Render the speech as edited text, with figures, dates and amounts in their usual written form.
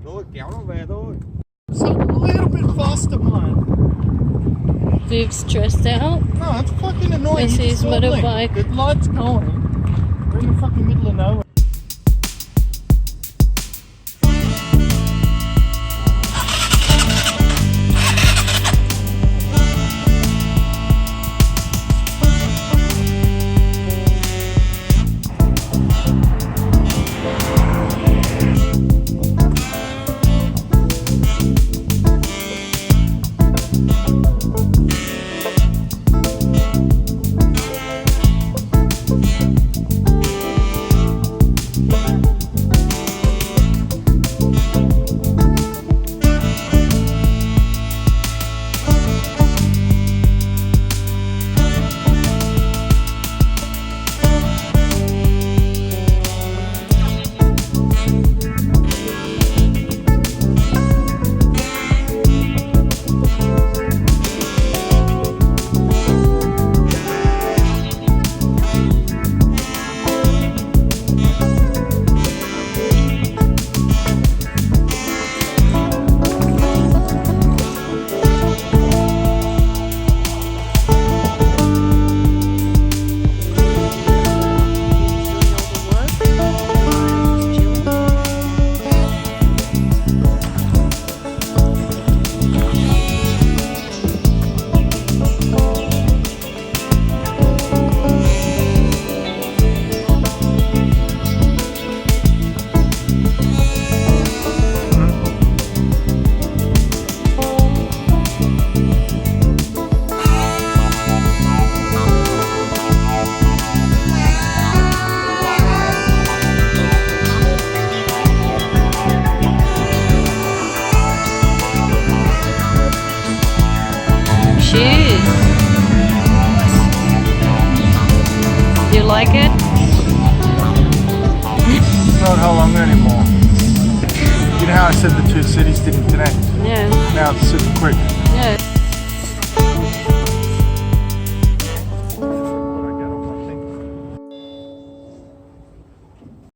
Thôi kéo nó về thôi. So a little bit faster, man. Viv stressed out. No, it's fucking annoying. This It's is so late. motorbike. The light's going. We're in the fucking middle of nowhere. Shoes. You like it? It's not how long anymore. You know how I said the two cities didn't connect? Yeah. Now it's super quick. Yeah.